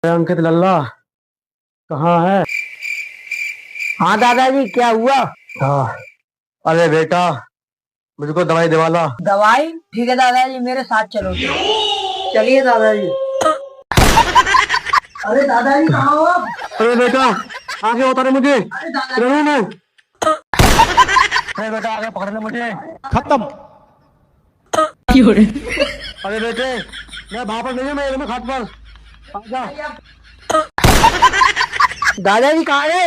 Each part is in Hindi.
अंकित लल्ला कहाँ है? हाँ दादाजी, क्या हुआ? हाँ, अरे बेटा मुझको दवाई दिवाला। दवाई? ठीक है दादाजी, मेरे साथ चलो। चलिए दादाजी। अरे दादाजी कहाँ हो आप? अरे बेटा आगे उतारे मुझे। अरे दादाजी, जरूर में अरे बेटा आगे पकड़ ले मुझे। खत्म। अरे बेटे मैं वहां पर नहीं हूँ, मैं एकदम खाट पर आजा। दादाजी कहाँ है?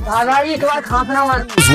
दादाजी एक बार खांसना मत।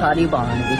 सारी बहन की